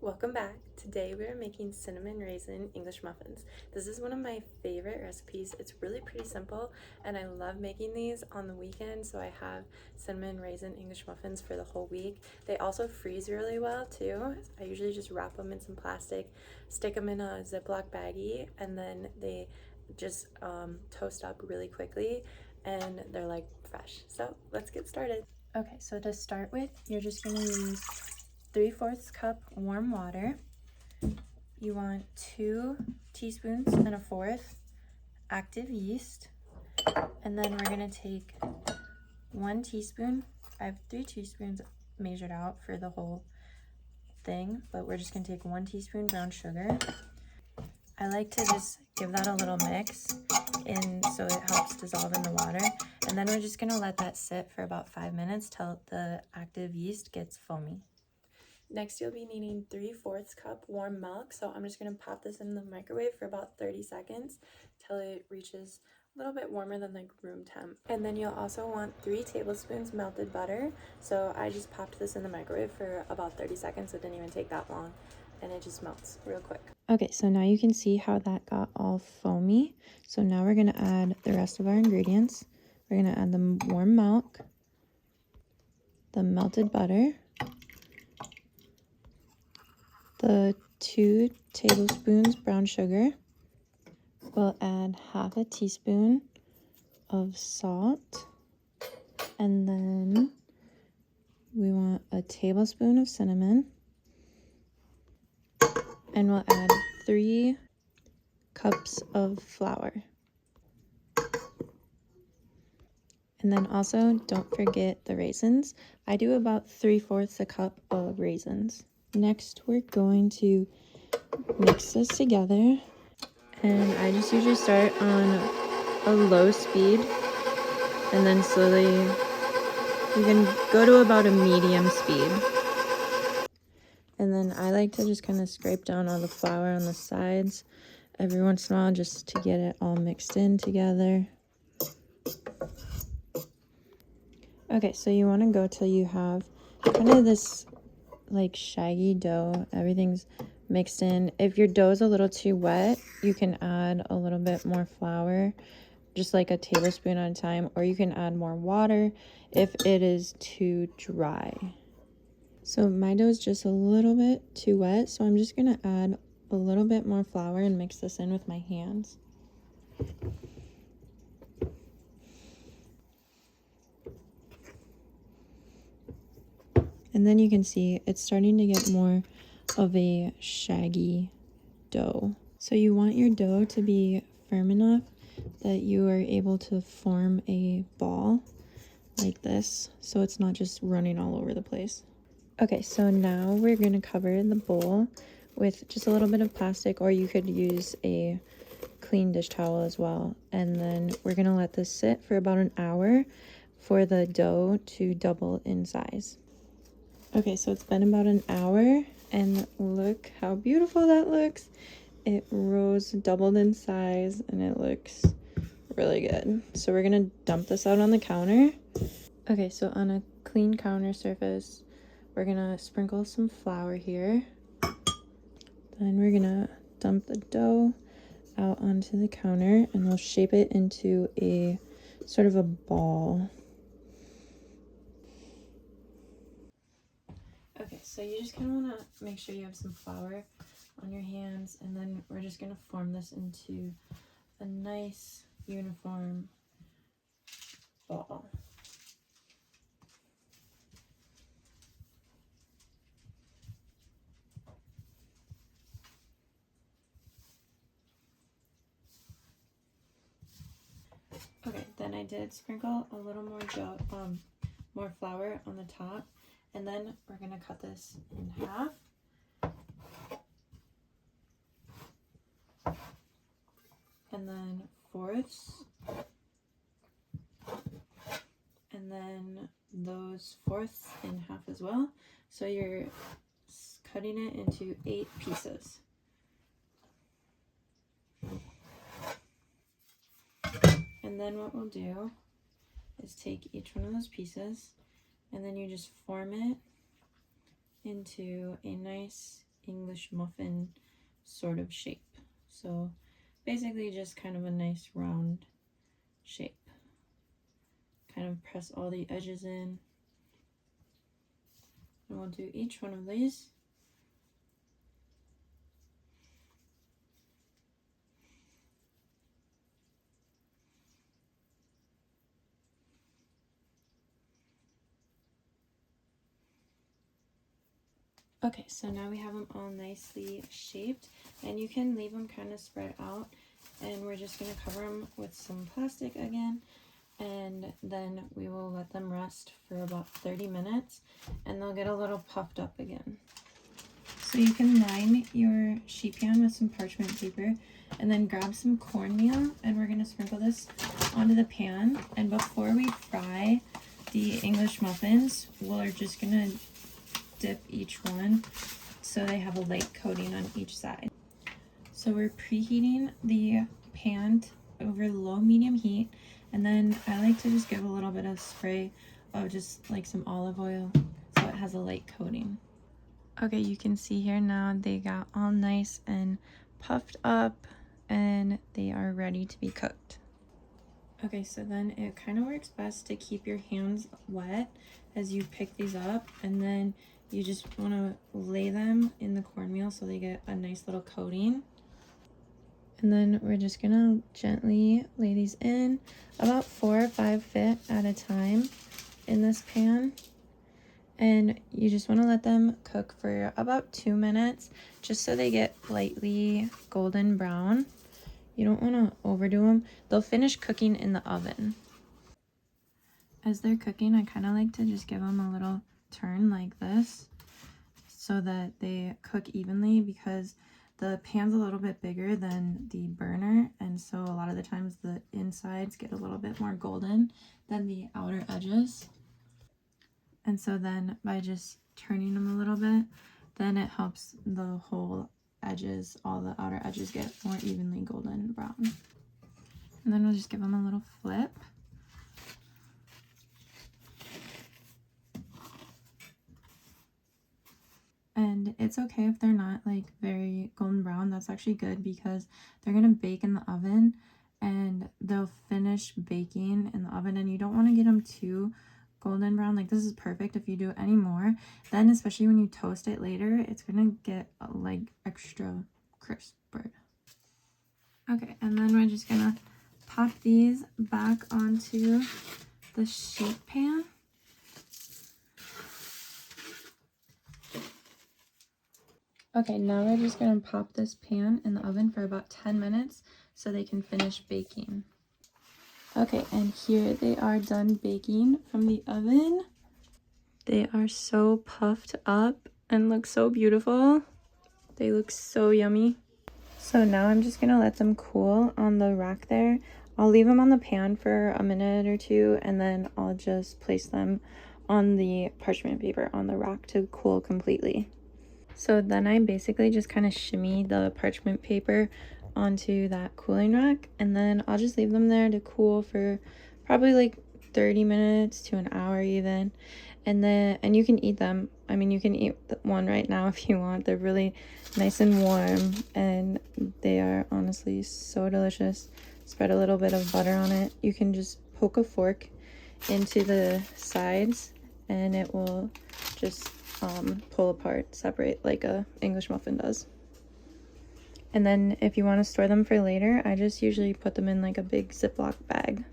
Welcome back. Today we are making cinnamon raisin English muffins. This is one of my favorite recipes. It's really pretty simple and I love making these on the weekend, so I have cinnamon raisin English muffins for the whole week. They also freeze really well too. I usually just wrap them in some plastic, stick them in a Ziploc baggie, and then they just toast up really quickly and they're like fresh. So let's get started. Okay, so to start with, you're just going to use 3/4 cup warm water. You want 2 teaspoons and 1/4 active yeast. And then we're going to take 1 teaspoon. I have 3 teaspoons measured out for the whole thing, but we're just going to take 1 teaspoon brown sugar. I like to just give that a little mix so it helps dissolve in the water. And then we're just going to let that sit for about 5 minutes till the active yeast gets foamy. Next, you'll be needing 3/4 cup warm milk. So I'm just going to pop this in the microwave for about 30 seconds till it reaches a little bit warmer than like room temp. And then you'll also want 3 tablespoons melted butter. So I just popped this in the microwave for about 30 seconds. It didn't even take that long and it just melts real quick. Okay, so now you can see how that got all foamy. So now we're going to add the rest of our ingredients. We're going to add the warm milk, the melted butter, the 2 tablespoons brown sugar. We'll add 1/2 teaspoon of salt, and then we want a tablespoon of cinnamon, and we'll add 3 cups of flour. And then also don't forget the raisins. I do about 3/4 cup of raisins. Next, we're going to mix this together, and I just usually start on a low speed, and then slowly you can go to about a medium speed. And then I like to just kind of scrape down all the flour on the sides every once in a while just to get it all mixed in together. Okay, so you want to go till you have kind of this like shaggy dough. Everything's mixed in. If your dough is a little too wet, you can add a little bit more flour, just like a tablespoon at a time, or you can add more water if it is too dry. So my dough is just a little bit too wet, so I'm just gonna add a little bit more flour and mix this in with my hands. And then you can see it's starting to get more of a shaggy dough. So you want your dough to be firm enough that you are able to form a ball like this, so it's not just running all over the place. Okay, so now we're going to cover the bowl with just a little bit of plastic, or you could use a clean dish towel as well. And then we're going to let this sit for about an hour for the dough to double in size. Okay, so it's been about an hour, and look how beautiful that looks. It doubled in size, and it looks really good. So we're gonna dump this out on the counter. Okay, so on a clean counter surface, we're gonna sprinkle some flour here. Then we're gonna dump the dough out onto the counter, and we'll shape it into a sort of a ball. Okay, so you just kind of want to make sure you have some flour on your hands, and then we're just going to form this into a nice uniform ball. Okay, then I did sprinkle a little more flour on the top, and then we're going to cut this in half. And then 4ths, and then those 4ths in half as well. So you're cutting it into 8 pieces. And then what we'll do is take each one of those pieces, and then you just form it into a nice English muffin sort of shape. So basically just kind of a nice round shape. Kind of press all the edges in. And we'll do each one of these. Okay, so now we have them all nicely shaped, and you can leave them kind of spread out, and we're just going to cover them with some plastic again, and then we will let them rest for about 30 minutes, and they'll get a little puffed up again. So you can line your sheet pan with some parchment paper, and then grab some cornmeal, and we're going to sprinkle this onto the pan, and before we fry the English muffins, we're just going to dip each one so they have a light coating on each side. So we're preheating the pan over low medium heat, and then I like to just give a little bit of spray of just like some olive oil so it has a light coating. Okay, you can see here now they got all nice and puffed up and they are ready to be cooked. Okay, so then it kind of works best to keep your hands wet as you pick these up, and then you just want to lay them in the cornmeal so they get a nice little coating. And then we're just gonna gently lay these in about 4 or 5 feet at a time in this pan. And you just want to let them cook for about 2 minutes just so they get lightly golden brown. You don't want to overdo them. They'll finish cooking in the oven. As they're cooking, I kind of like to just give them a little turn like this so that they cook evenly, because the pan's a little bit bigger than the burner, and so a lot of the times the insides get a little bit more golden than the outer edges. And so then by just turning them a little bit, then it helps the whole edges, all the outer edges, get more evenly golden brown. And then we'll just give them a little flip. And it's okay if they're not like very golden brown. That's actually good because they're gonna bake in the oven and they'll finish baking in the oven, and you don't want to get them too golden brown. Like, this is perfect. If you do any more, then especially when you toast it later, it's gonna get like extra crisper. Okay, and then we're just gonna pop these back onto the sheet pan. Okay, now we're just gonna pop this pan in the oven for about 10 minutes so they can finish baking. Okay, and here they are done baking from the oven. They are so puffed up and look so beautiful. They look so yummy. So now I'm just gonna let them cool on the rack there. I'll leave them on the pan for a minute or two, and then I'll just place them on the parchment paper on the rack to cool completely. So then I basically just kind of shimmy the parchment paper onto that cooling rack, and then I'll just leave them there to cool for probably like 30 minutes to an hour even. And you can eat them. I mean, you can eat one right now if you want. They're really nice and warm, and they are honestly so delicious. Spread a little bit of butter on it. You can just poke a fork into the sides and it will just pull apart, separate like a English muffin does. And then if you want to store them for later, I just usually put them in like a big Ziploc bag.